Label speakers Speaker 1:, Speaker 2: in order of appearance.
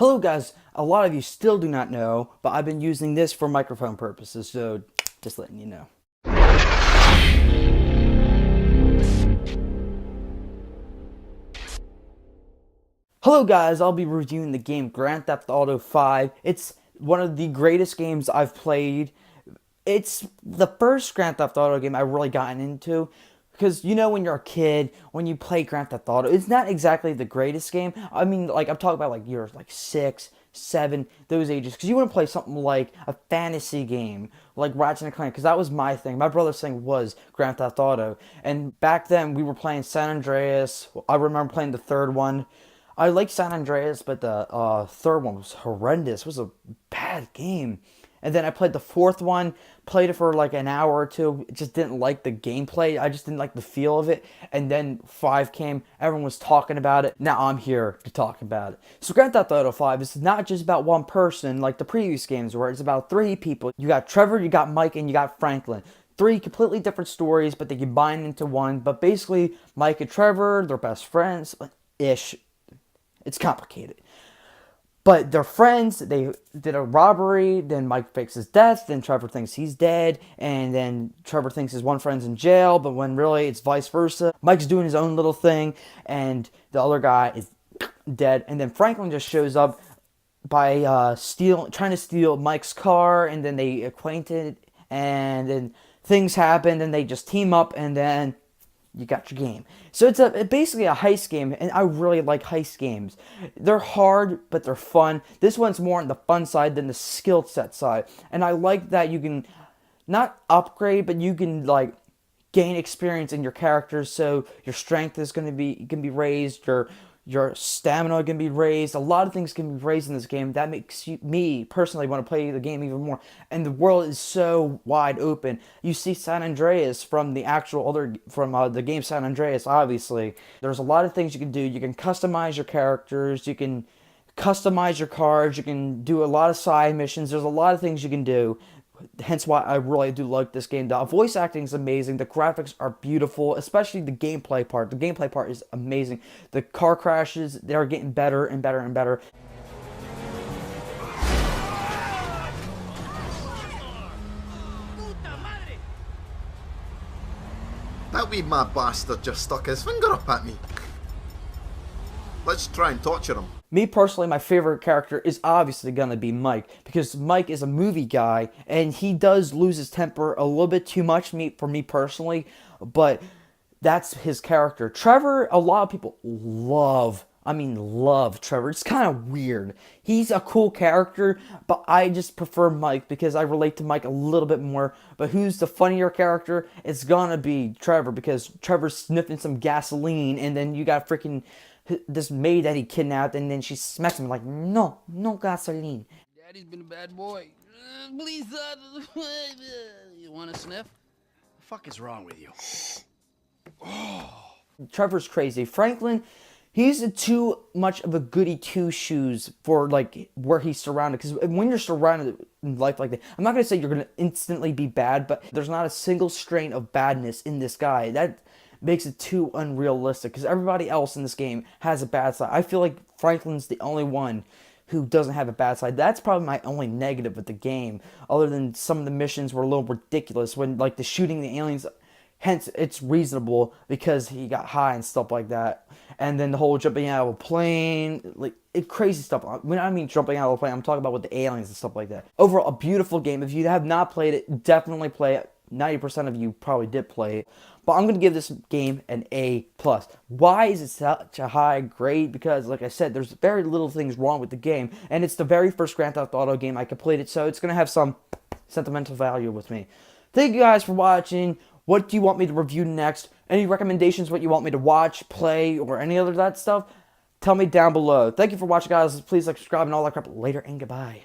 Speaker 1: Hello guys, a lot of you still do not know, but I've been using this for microphone purposes, so just letting you know. Hello guys, I'll be reviewing the game Grand Theft Auto 5. It's one of the greatest games I've played. It's the first Grand Theft Auto game I've really gotten into. Because you know when you're a kid, when you play Grand Theft Auto, it's not exactly the greatest game. I mean, like, I'm talking about like years like 6, 7, those ages. Because you want to play something like a fantasy game, like Ratchet and Clank. Because that was my thing. My brother's thing was Grand Theft Auto. And back then, we were playing San Andreas. I remember playing the third one. I liked San Andreas, but the third one was horrendous. It was a bad game. And then I played the fourth one, played it for like an hour or two. Just didn't like the gameplay. I just didn't like the feel of it. And then 5 came. Everyone was talking about it. Now I'm here to talk about it. So Grand Theft Auto 5 is not just about one person like the previous games where it's about 3 people. You got Trevor, you got Mike, and you got Franklin. 3 completely different stories, but they combine into one. But basically, Mike and Trevor, they're best friends-ish. It's complicated. But they're friends, they did a robbery, then Mike fakes his death, then Trevor thinks he's dead, and then Trevor thinks his one friend's in jail, but when really it's vice versa. Mike's doing his own little thing, and the other guy is dead, and then Franklin just shows up by trying to steal Mike's car, and then they acquainted, and then things happen, and they just team up, and then you got your game. So it's basically a heist game, and I really like heist games. They're hard, but they're fun. This one's more on the fun side than the skill set side, and I like that you can not upgrade, but you can like gain experience in your characters. So your strength is going to be raised, your stamina can be raised. A lot of things can be raised in this game. That makes me personally want to play the game even more. And the world is so wide open. You see San Andreas from the the game San Andreas. Obviously, there's a lot of things you can do. You can customize your characters. You can customize your cars. You can do a lot of side missions. There's a lot of things you can do. Hence why I really do like this game. The voice acting is amazing. The graphics are beautiful, especially the gameplay part. The gameplay part is amazing. The car crashes, they're getting better and better and better.
Speaker 2: That wee mad bastard just stuck his finger up at me. Let's try and torture him.
Speaker 1: Me personally, my favorite character is obviously going to be Mike, because Mike is a movie guy, and he does lose his temper a little bit too much for me personally, but that's his character. Trevor, a lot of people love Trevor. It's kind of weird. He's a cool character, but I just prefer Mike because I relate to Mike a little bit more. But who's the funnier character? It's gonna be Trevor, because Trevor's sniffing some gasoline, and then you got freaking this maid that he kidnapped, and then she smacks him like, no gasoline.
Speaker 3: Daddy's been a bad boy. Please, you want a sniff? The fuck is wrong with you?
Speaker 1: Trevor's crazy. Franklin, he's too much of a goody two-shoes for like where he's surrounded. Because when you're surrounded in life like that, I'm not gonna say you're gonna instantly be bad, but there's not a single strain of badness in this guy. That makes it too unrealistic, because everybody else in this game has a bad side. I feel like Franklin's the only one who doesn't have a bad side. That's probably my only negative with the game, other than some of the missions were a little ridiculous when like the shooting the aliens. Hence, it's reasonable because he got high and stuff like that. And then the whole jumping out of a plane, like crazy stuff. When I mean jumping out of a plane, I'm talking about with the aliens and stuff like that. Overall, a beautiful game. If you have not played it, definitely play it. 90% of you probably did play it. But I'm going to give this game an A+. Why is it such a high grade? Because, like I said, there's very little things wrong with the game. And it's the very first Grand Theft Auto game I completed, so it's going to have some sentimental value with me. Thank you guys for watching. What do you want me to review next? Any recommendations, what you want me to watch, play, or any other that stuff? Tell me down below. Thank you for watching, guys. Please like, subscribe, and all that crap. Later, and goodbye.